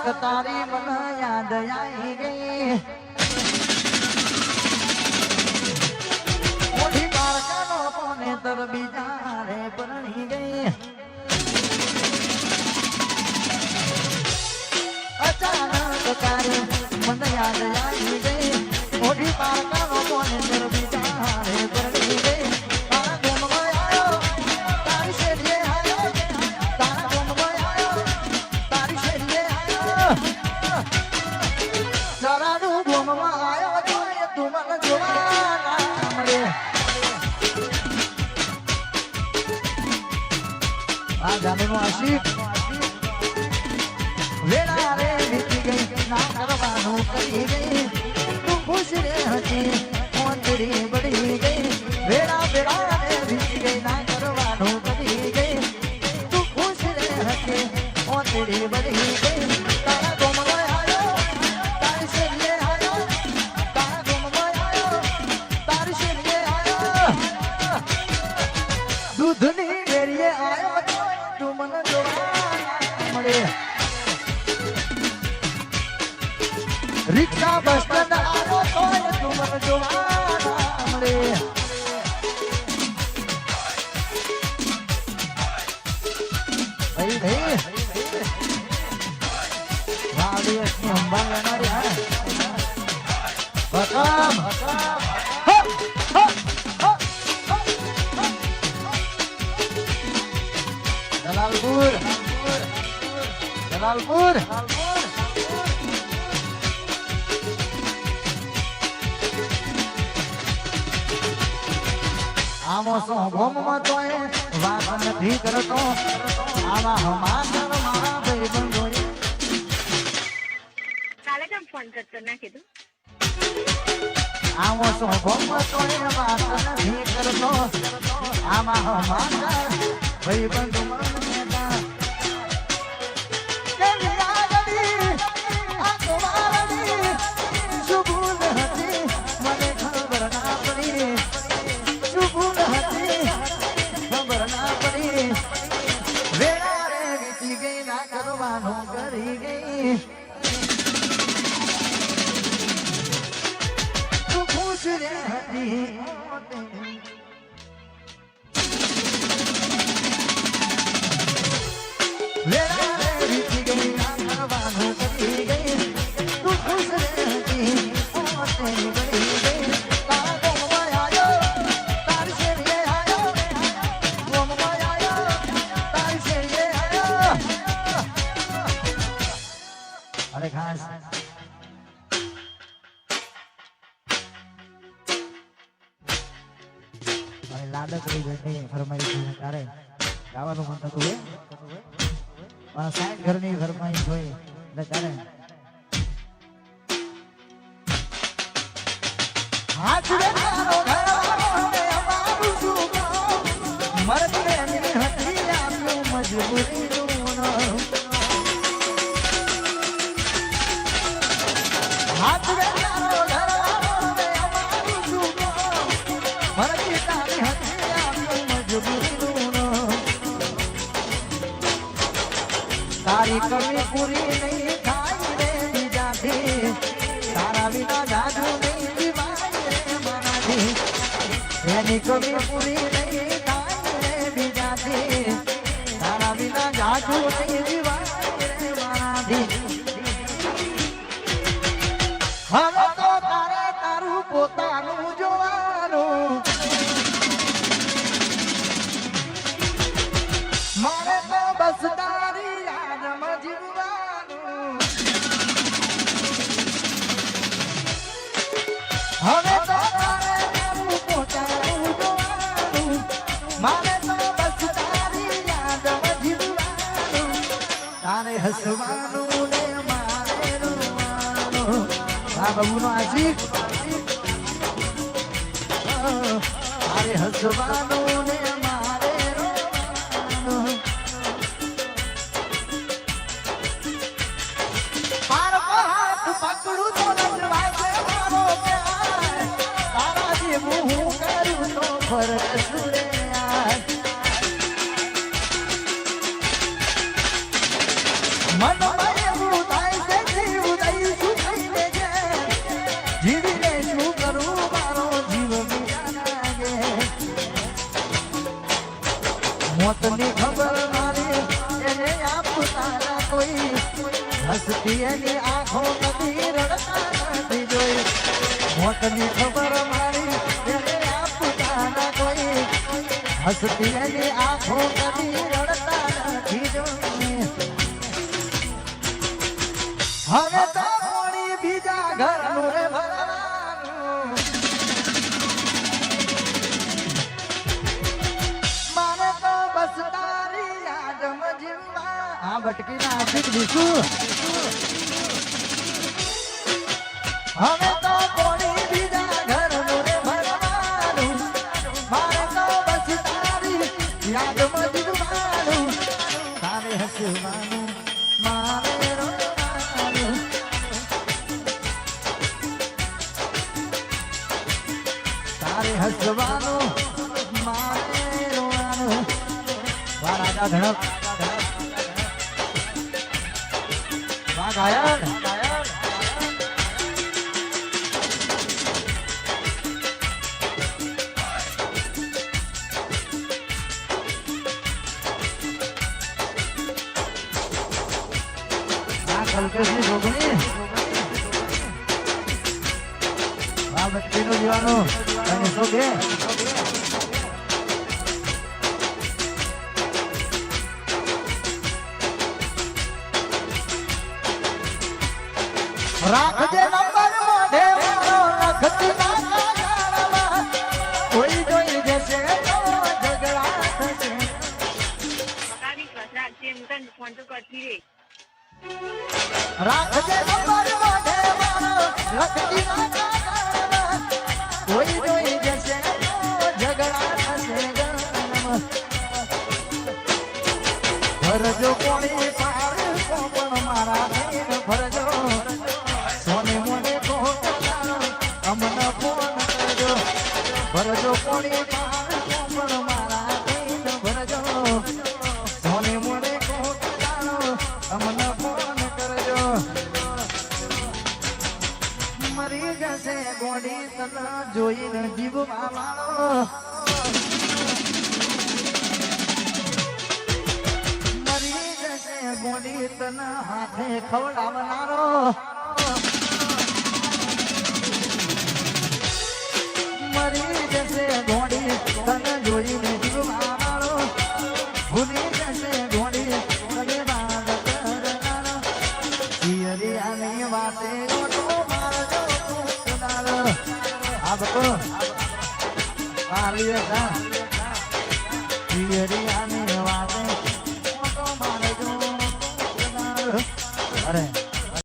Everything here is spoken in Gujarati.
અચાનક તારી મને યાદ આવી ગઈ મોઢી બાળકાનો કોને તર બીજા રે પરણી ગઈ અચાનક તારી મને યાદ આવી ગઈ મોઢી બાળકાનો કોને તર બીજા રે પરણી ગઈ જાનનો આશિક વેળા રે વીતી ગઈ ના કરવાનું કરી ગઈ તું ખુશ રે હતી મોંદડી બળી ગઈ વેળા વેળા રે વીતી ગઈ ના કરવાનું કરી ગઈ તું ખુશ રે હતી મોંદડી બળી ગઈ તારા ગોમમાં આવ્યો તારી શેરીએ આવ્યો તારા ગોમમાં આવ્યો તારી શેરીએ આવ્યો દૂધની ડેરીએ આવ્યો તું મને જોવા મળે રિક્ષા બસ સ્ટેન્ડ આવ્યો તોય તું મને જોવા મળે ભાઈ વાડીની અંબા લેનારી હા બકમ જલાલપુર જલાલપુર આમો સો ગોમમાં તોય વાત નથી કરતો આવા હમાસર મારા ભાઈ બંધો કાલે કેમ ફોન કરતો ના કીધું આમો સો ગોમમાં તોય વાત નથી કરતો આવા હમાસર ભાઈ બંધો કરી ગઈ તું ખુશ રે હતી વેળા રે વીતી ગઈ ના કરવાનું કરી ગઈ તું ખુશ રે હતી મોતેની બળી ગઈ તારા ગોમમાં આવ્યો તારી શેરીએ આવ્યો ગોમમાં આવ્યો તારી શેરીએ આવ્યો અરે ખાસ લાડકડી બેઠી ફરમાઈશ તારે ગાવાનું મન થતું હોય પણ 60 ઘરની ફરમાઈશ હોય એટલે તારે હાથ વેચારો ઘરવાળો ને અમારું શું મરદને ની હતી આપ્યું મજબૂરીનું હાથ વેચારો ઘરવાળો ને અમારું શું મરદી તારી હતી આપ્યું મજબૂરીનું તારી કમી પૂરી નહીં થાય રે બીજાથી તારા વિના જાજુ નહીં જીવાય રે મનાથી એની કમી પૂરી નહીં થાય રે બીજાથી તારા વિના જાજુ નહીં જીવાય રે મનાથી હવે તો તારે તારું પોતાનું જોવાનું મારે તો બસ તારી યાદમાં જીવવાનું હવે તો તારે તારું પોતાનું જોવાનું મારે તો બસ તારી યાદમાં જીવવાનું તારે હસવાનું ને મારે રોવાનું આ બબુનો આશિક તારે હસવાનું ને મારે રોવાનું પાર હાથ પકડું તો નજવાશે મારો પ્યાર તારા જેવું હું કરું તો ફરક સુરે મનમાં એવું થાય કોઈ હસતી એની આંખો કદી રડતા નથી જોઈ મોતની ખબર મારી એને આપતા ના કોઈ હસતી એની આંખો કદી રડતા નથી જોઈ હવે તો કોણી બીજા ઘરનું રે ભરવાનું મારે તો બસ તારી યાદમાં જીવવા આ ભટકી નાખી દીધું હવે તો કોણી બીજા ઘરનું રે ભરવાનું મારે તો બસ તારી યાદમાં જીવવાનું તારે હસવાનું મારે રોવાનું તારે હસવાનું મારે રોવાનું વાહ રાજા ધડક વાહ ગાયક કલ્કેશની જોગણી આ વ્યક્તિનું જીવાનું અને શું કે રાખજે નંબર મોઢે મારો લખતી ના કાગળમાં કોઈ જોઈ જશે તો ઝઘડા થશે બકા વિશ્વાસ રાખજે હું તને ફોન તો કરતી રે રાખજે નંબર મોઢે મારો લખતી ના કાગળમાં કોઈ જોઈ જશે તો ઝઘડા થશે ભરજો કોણી પાર પણ મારા થઈને ભરજો સોને મોને કોકલા અમને ફોન કરજો ભરજો કોણી પાર પણ મારા થઈને ભરજો સોને મોને કોકલા અમને ફોન કરજો મરી જશે ગોડી તને જોઈને જીવવા વાળો મરી જશે ગોડી તને હાથે ખવડાવનારો મરી જશે ગોડી તને જોઈને જીવવાળો ભૂલી જશે ગોડી તને બાદ કરનારો પિયરિયાની વાતે ઓટો મારજો કુકનારો આ બકો આલીએ તા પિયરિયાની વાતે ઓટો મારજો કુકનારો અરે